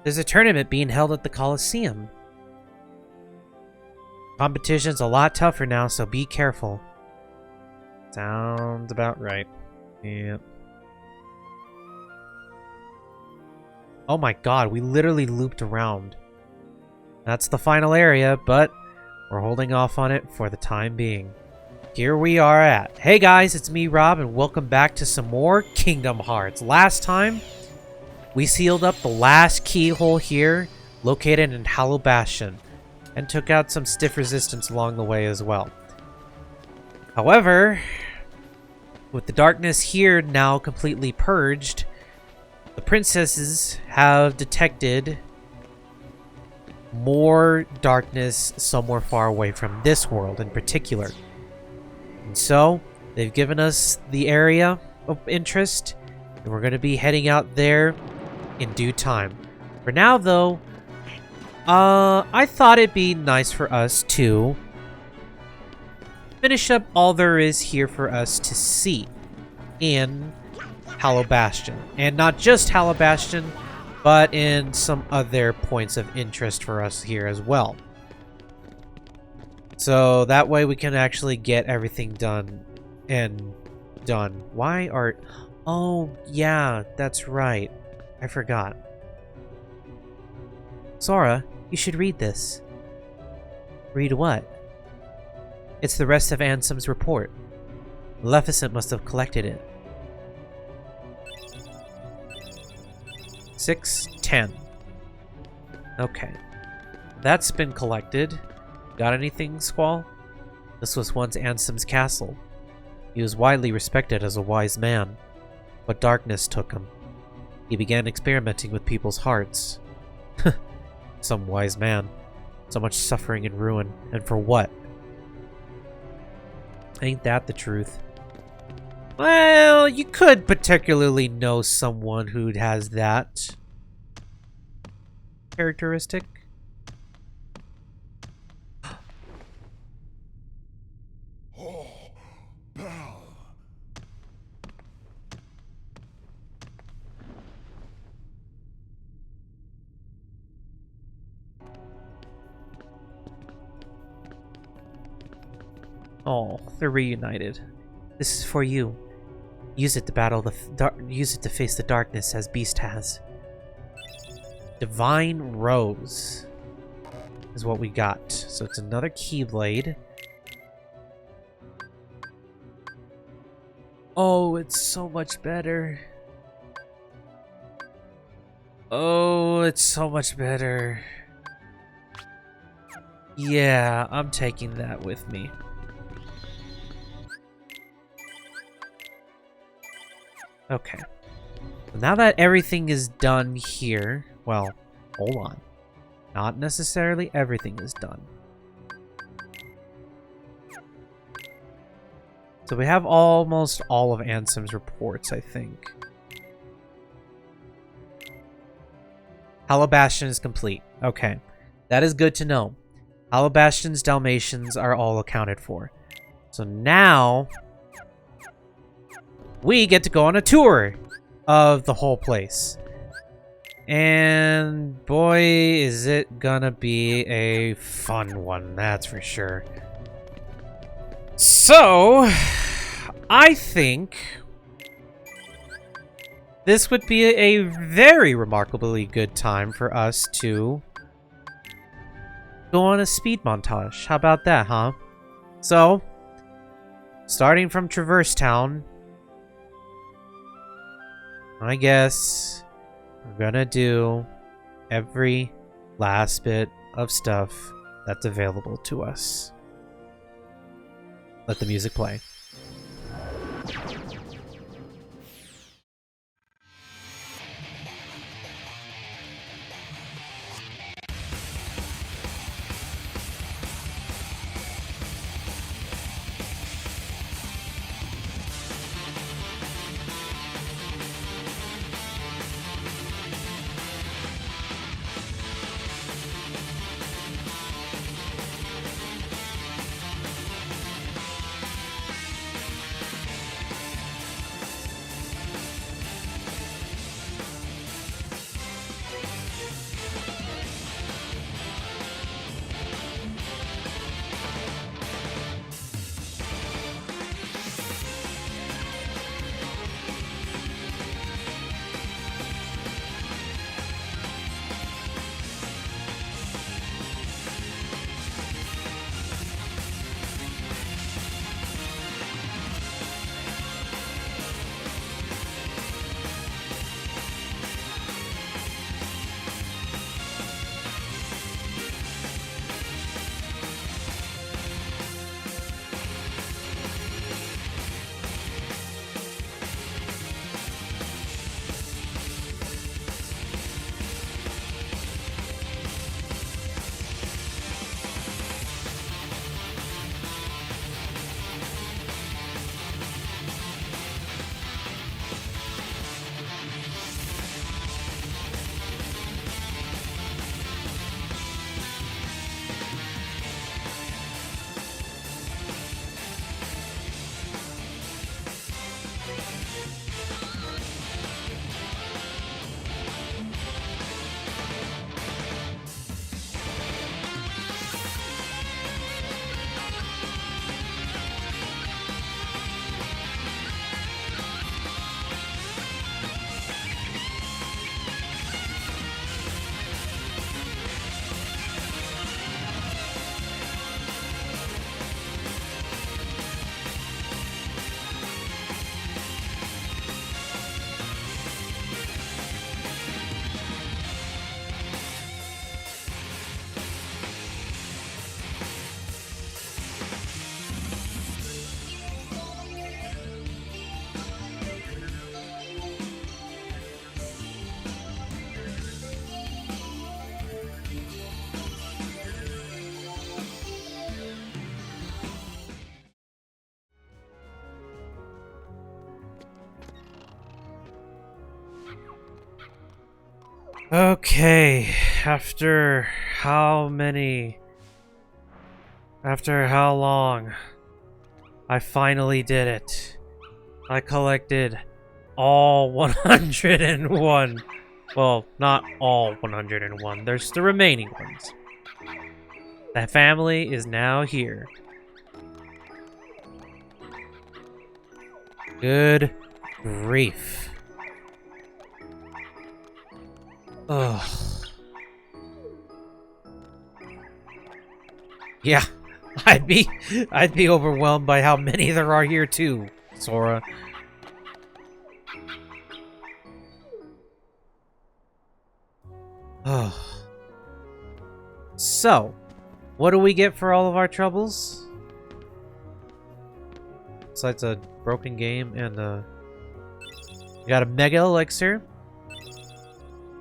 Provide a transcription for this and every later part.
There's a tournament being held at the Colosseum. Competition's a lot tougher now, so be careful. Sounds about right. Yep. Oh my god, we literally looped around. That's the final area, but we're holding off on it for the time being. Here we are at. Hey guys, it's me, Rob, and welcome back to some more Kingdom Hearts. Last time, we sealed up the last keyhole here, located in Hollow Bastion, and took out some stiff resistance along the way as well. However, with the darkness here now completely purged, the princesses have detected more darkness somewhere far away from this world in particular. And so, they've given us the area of interest, and we're going to be heading out there in due time. For now, though, I thought it'd be nice for us to finish up all there is here for us to see in Hollow Bastion. And not just Hollow Bastion, but in some other points of interest for us here as well. So that way we can actually get everything done and done. Why are... Oh, yeah, that's right. I forgot. Sora, you should read this. Read what? It's the rest of Ansem's report. Maleficent must have collected it. 6:10. Okay. That's been collected. Got anything, Squall? This was once Ansem's castle. He was widely respected as a wise man, but darkness took him. He began experimenting with people's hearts. Some wise man. So much suffering and ruin, and for what? Ain't that the truth? Well, you could particularly know someone who has that characteristic. Oh, Belle. Oh, they're reunited. This is for you. Use it to battle the use it to face the darkness as Beast has. Divine Rose is what we got. So it's another Keyblade. Oh, it's so much better. Oh, it's so much better. Yeah, I'm taking that with me. Okay. So now that everything is done here... Well, hold on. Not necessarily everything is done. So we have almost all of Ansem's reports, I think. Hollow Bastion is complete. Okay. That is good to know. Hollow Bastion's Dalmatians are all accounted for. So now... we get to go on a tour of the whole place. And boy, is it gonna be a fun one, that's for sure. So, I think this would be a very remarkably good time for us to go on a speed montage. How about that, huh? So, starting from Traverse Town, I guess we're gonna do every last bit of stuff that's available to us. Let the music play. Okay, after how long? I finally did it. I collected all 101. Well, not all 101. There's the remaining ones. The family is now here. Good grief. Ugh. Yeah, I'd be overwhelmed by how many there are here too, Sora. So, what do we get for all of our troubles? Besides a broken game and we got a Mega Elixir,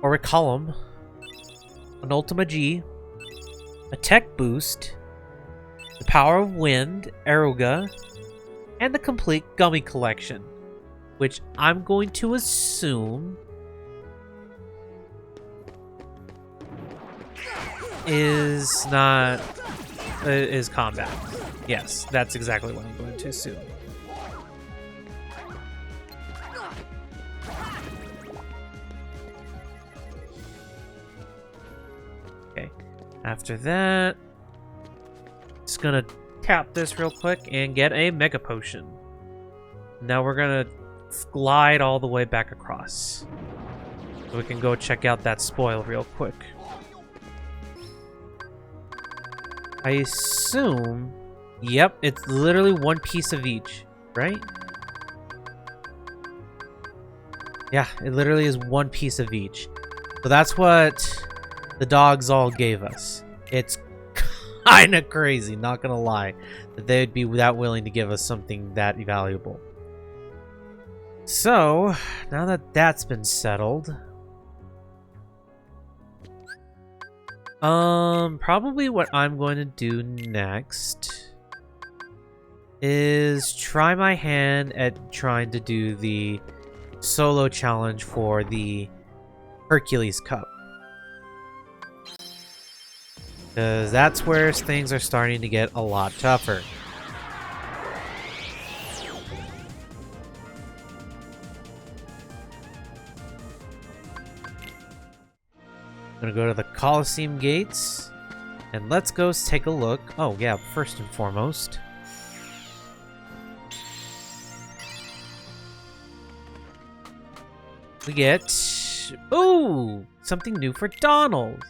or a Column, an Ultima G, a Tech Boost, the Power of Wind, Eruga, and the complete Gummy Collection, which I'm going to assume is combat. Yes, that's exactly what I'm going to assume. Okay, after that, just gonna tap this real quick and get a Mega Potion. Now we're gonna glide all the way back across, so we can go check out that spoil real quick. I assume, yep, it's literally one piece of each, right? Yeah, it literally is one piece of each. So that's what the dogs all gave us. It's kind of crazy, not gonna lie, that they'd be that willing to give us something that valuable. So, now that that's been settled, probably what I'm going to do next is try my hand at trying to do the solo challenge for the Hercules Cup. Because that's where things are starting to get a lot tougher. I'm gonna go to the Colosseum gates, and let's go take a look. Oh yeah, first and foremost, we get, ooh, something new for Donald.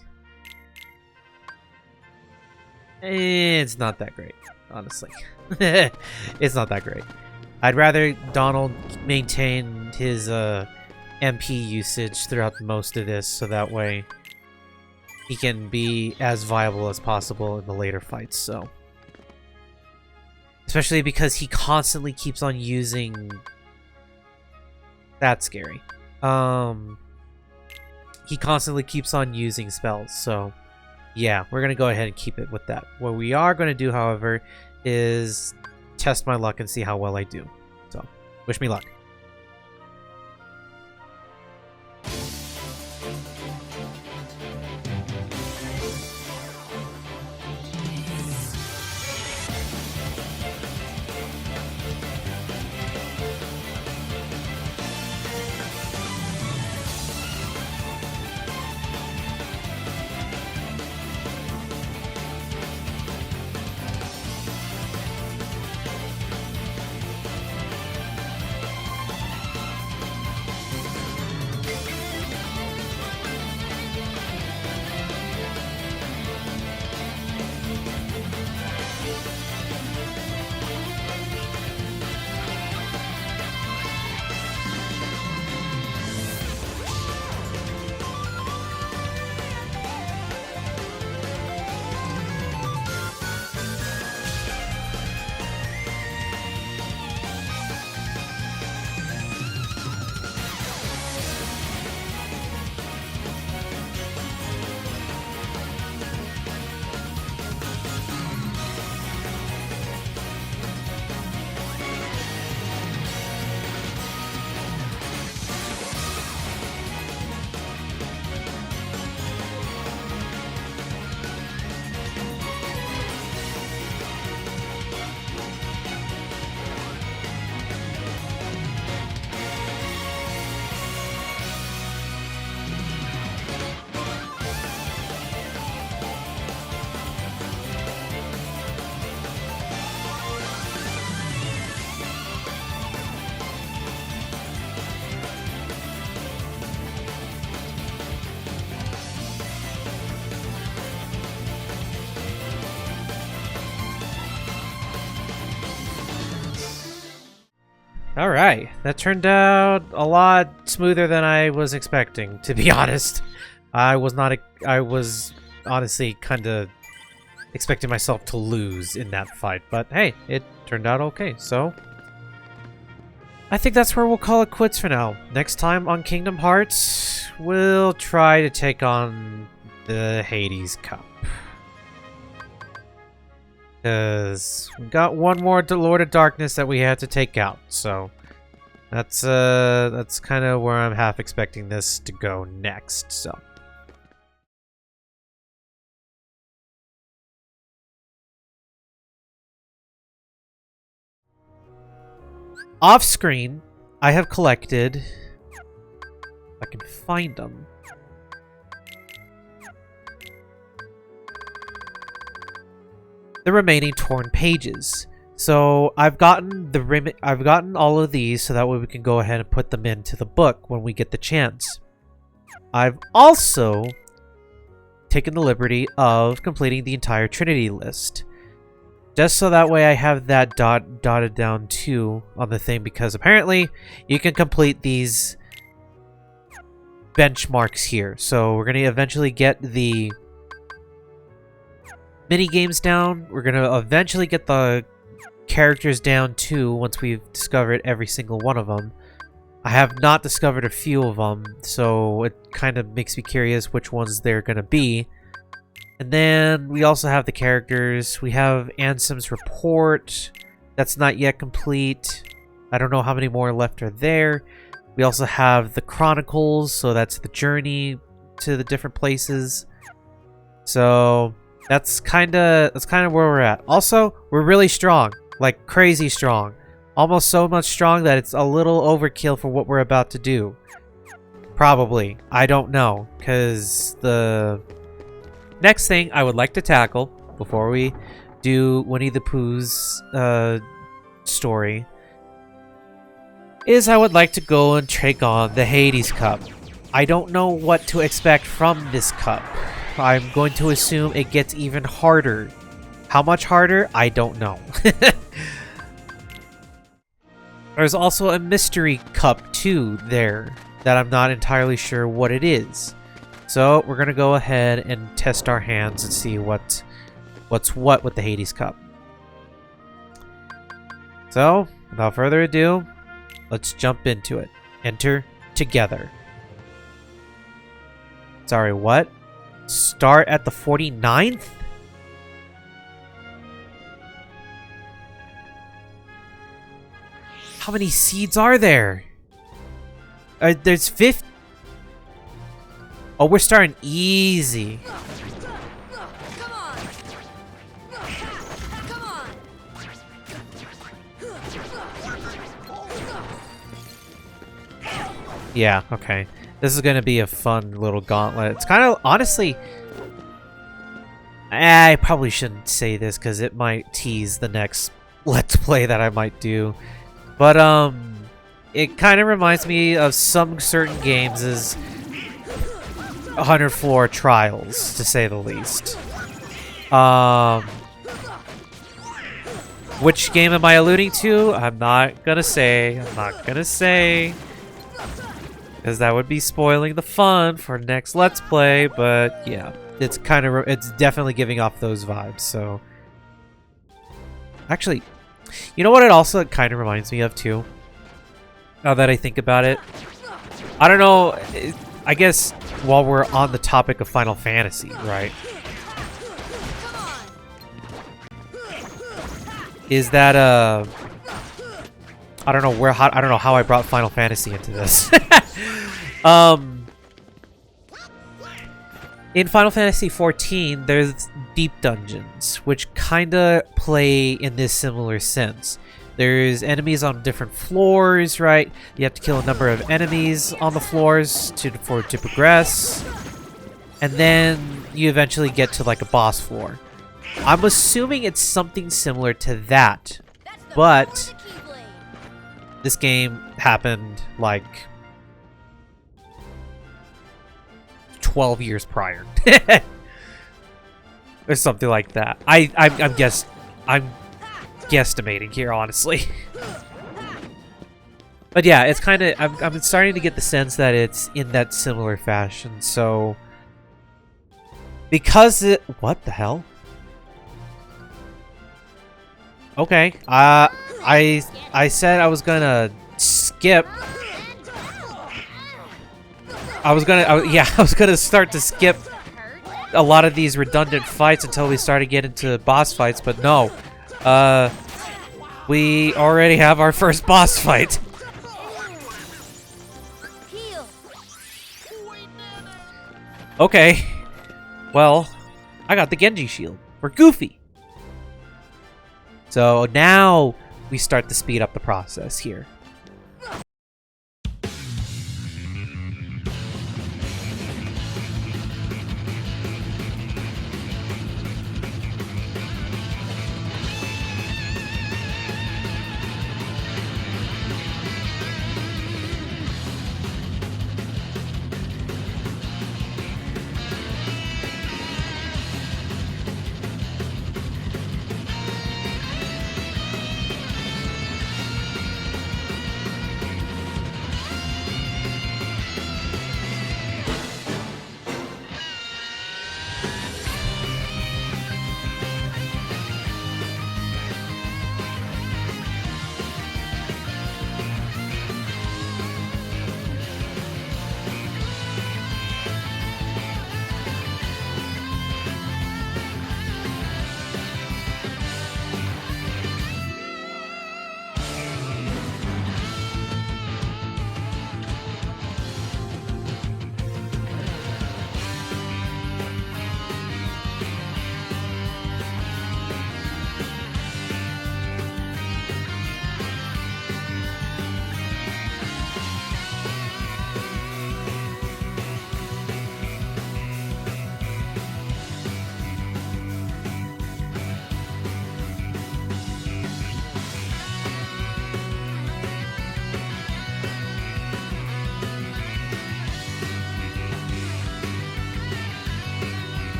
It's not that great, honestly. It's not that great. I'd rather Donald maintain his MP usage throughout most of this, so that way he can be as viable as possible in the later fights. So, especially because he constantly keeps on using. That's scary. He constantly keeps on using spells, so yeah, we're gonna go ahead and keep it with that. What we are gonna do, however, is test my luck and see how well I do. So, wish me luck. Alright. That turned out a lot smoother than I was expecting, to be honest. I was honestly kind of expecting myself to lose in that fight, but hey, it turned out okay, so I think that's where we'll call it quits for now. Next time on Kingdom Hearts, we'll try to take on the Hades Cup. Because we got one more Lord of Darkness that we had to take out, so that's kind of where I'm half expecting this to go next, so. Off screen, I have collected, if I can find them, the remaining torn pages. So I've gotten all of these so that way we can go ahead and put them into the book when we get the chance. I've also taken the liberty of completing the entire Trinity list. Just so that way I have that dotted down too on the thing, because apparently you can complete these benchmarks here. So we're going to eventually get the mini games down. We're going to eventually get the characters down too once we've discovered every single one of them. I have not discovered a few of them, so it kind of makes me curious which ones they're going to be. And then we also have the characters. We have Ansem's report. That's not yet complete. I don't know how many more left are there. We also have the Chronicles, so that's the journey to the different places. So that's kind of where we're at. Also, we're really strong, like crazy strong. Almost so much strong that it's a little overkill for what we're about to do. Probably. I don't know, because the next thing I would like to tackle before we do Winnie the Pooh's story is I would like to go and take on the Hades Cup. I don't know what to expect from this cup. I'm going to assume it gets even harder. How much harder? I don't know. There's also a mystery cup too there that I'm not entirely sure what it is. So we're gonna go ahead and test our hands and see what's what with the Hades Cup. So without further ado, let's jump into it. Enter together. Sorry, what? Start at the 49th? How many seeds are there? There's 50. Oh, we're starting easy. Come on. Come on. Yeah, okay. This is gonna be a fun little gauntlet. It's kind of, honestly, I probably shouldn't say this because it might tease the next Let's Play that I might do. But, it kind of reminds me of some certain games as 100 Floor Trials, to say the least. Which game am I alluding to? I'm not gonna say. Because that would be spoiling the fun for next Let's Play, but yeah. It's definitely giving off those vibes, so. Actually, you know what it also kind of reminds me of too? Now that I think about it. I don't know, I guess while we're on the topic of Final Fantasy, right? Is that I don't know how I brought Final Fantasy into this. In Final Fantasy XIV, there's deep dungeons, which kinda play in this similar sense. There's enemies on different floors, right? You have to kill a number of enemies on the floors to progress. And then you eventually get to like a boss floor. I'm assuming it's something similar to that. But this game happened like 12 years prior. Or something like that. I'm guesstimating here, honestly. But yeah, it's kind of... I'm starting to get the sense that it's in that similar fashion, so... Because it... What the hell? Okay. I said I was gonna skip... I was gonna start to skip a lot of these redundant fights until we started getting to boss fights, but no. We already have our first boss fight. Okay. Well, I got the Genji shield for Goofy. So now we start to speed up the process here.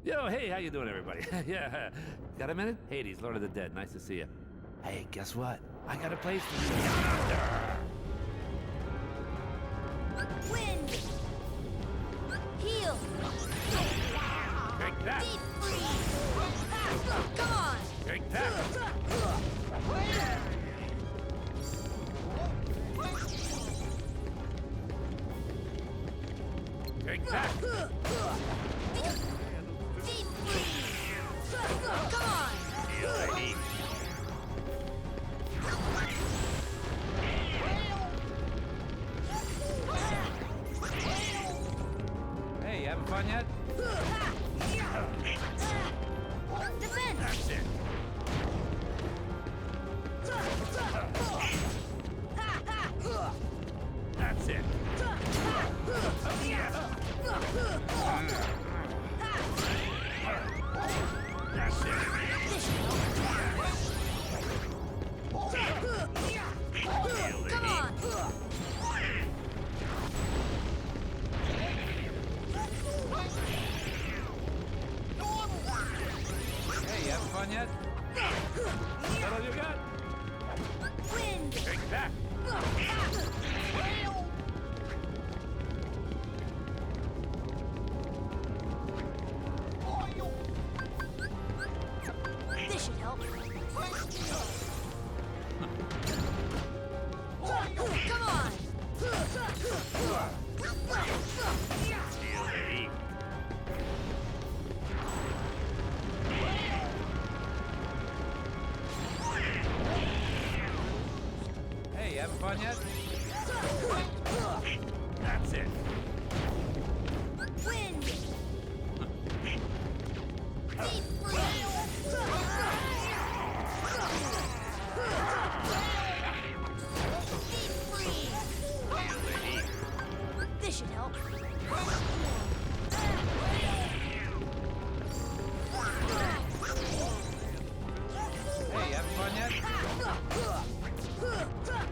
Yo, hey, how you doing, everybody? Yeah, got a minute? Hades, Lord of the Dead, nice to see you. Hey, guess what? I got a place for you yonder. Wind! Heal! Take that! Deep freeze! Come on! Take that! Take that! Deep freeze! Come on! Feel the heat. Hey, you having fun yet? Defense! That's it. That's it. That's it. Come on! Hey, you having fun yet? That all you got? Wind! Take that. This should help. Come on! Feel the heat. Hey, you having fun yet? That's it. Wind! Deep freeze! Feel the heat. This should help. Hey, you having fun yet?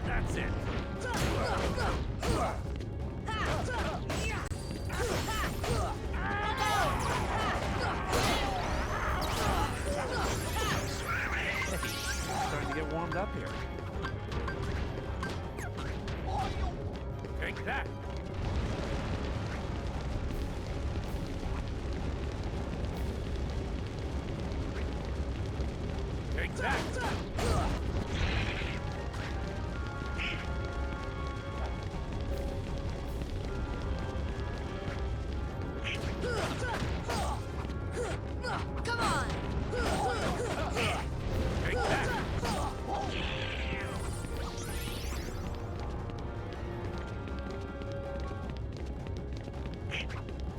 That's it. Starting to get warmed up here. Take that. Take that. Come on! Take that.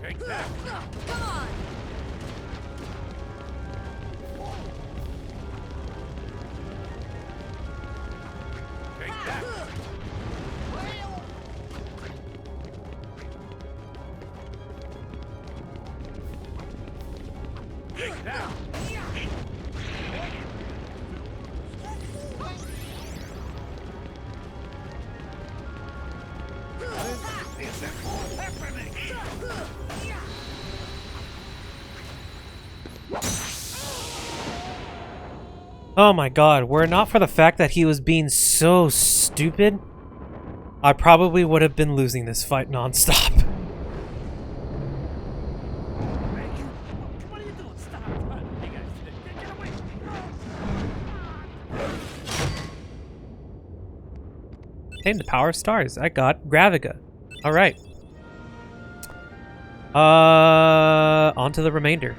Take that. Come on! Take that. Take that. Is it all happening? Oh my god, were it not for the fact that he was being so stupid, I probably would have been losing this fight nonstop. What are you doing? Stop. Hey guys, get away. Obtain the power of stars. I got Graviga. Alright. On to the remainder.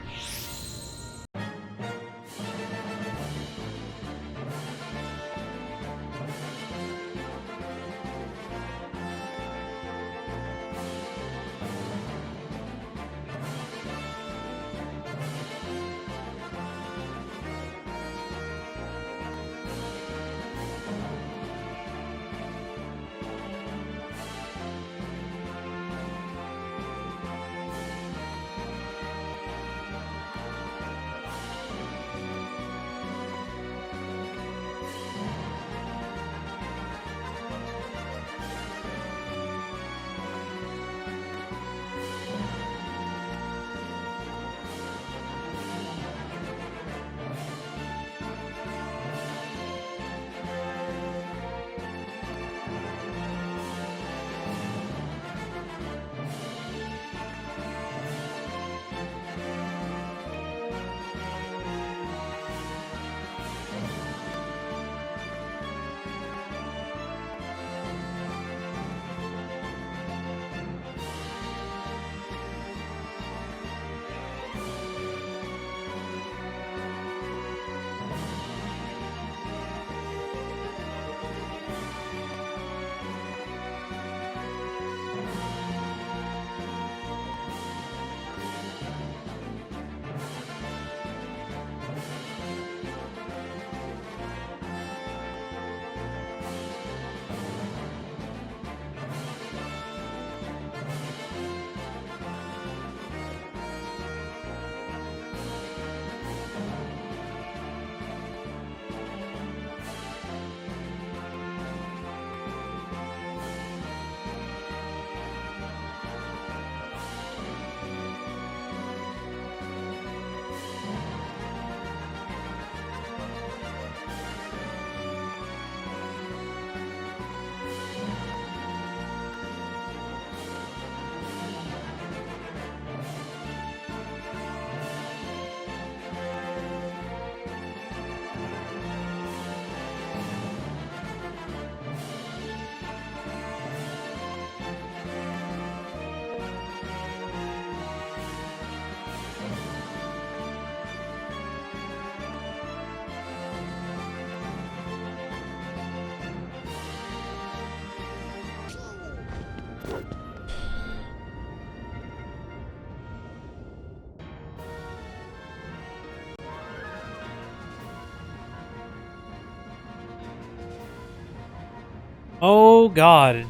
Oh god.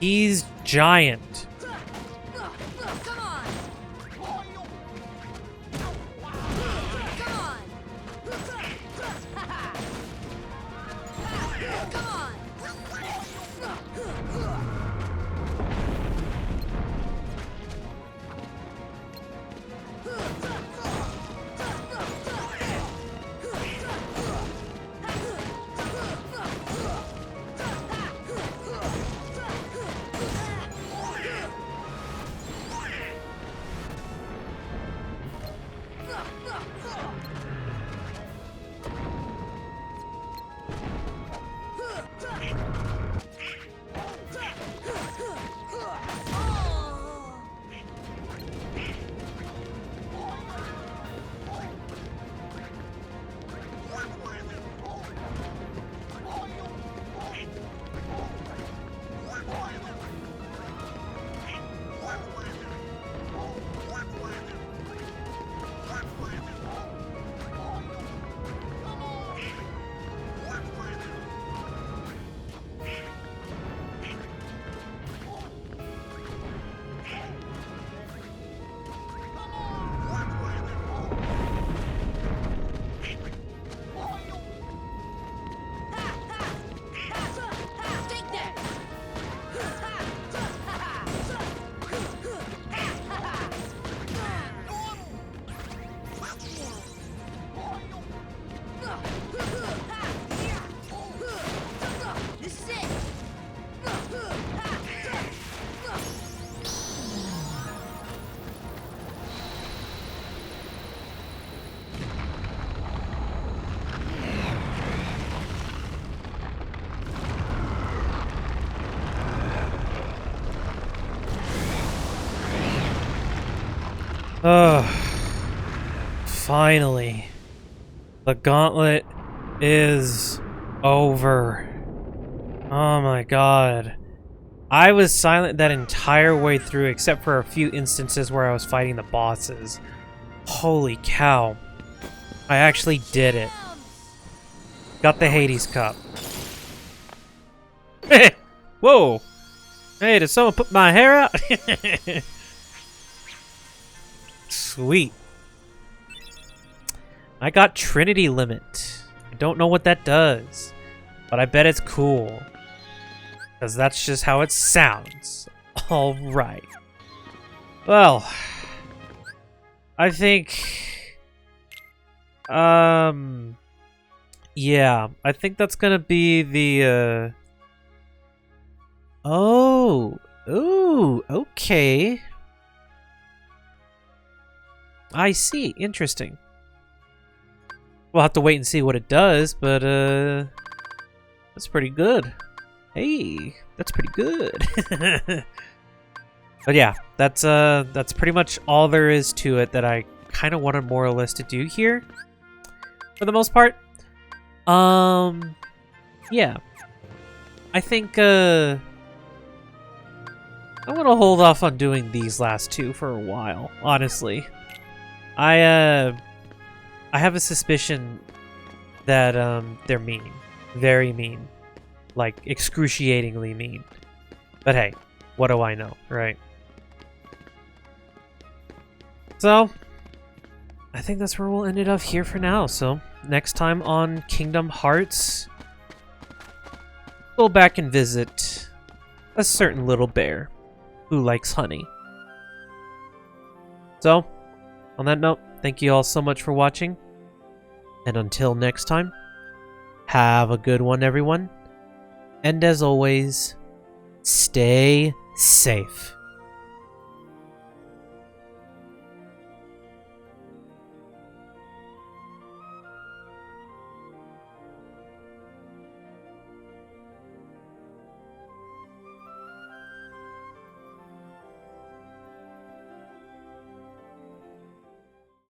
He's giant. Come on. Come on. Come on. Take that. This is it. Ugh. Finally. The gauntlet is over. Oh my god. I was silent that entire way through except for a few instances where I was fighting the bosses. Holy cow. I actually did it. Got the Hades cup. Whoa! Hey, did someone put my hair out? Sweet. I got Trinity Limit. I don't know what that does, but I bet it's cool. Because that's just how it sounds. Alright. Well, I think... yeah, I think that's gonna be the, Oh! Ooh, okay. I see. Interesting. We'll have to wait and see what it does, but, that's pretty good. Hey, that's pretty good. But yeah, that's pretty much all there is to it that I kind of wanted more or less to do here. For the most part. Yeah. I think, I'm gonna hold off on doing these last two for a while, honestly. I have a suspicion that they're mean. Very mean. Like, excruciatingly mean. But hey, what do I know, right? So, I think that's where we'll end it off here for now. So, next time on Kingdom Hearts, go back and visit a certain little bear who likes honey. So, on that note, thank you all so much for watching. And until next time, have a good one, everyone. And as always, stay safe.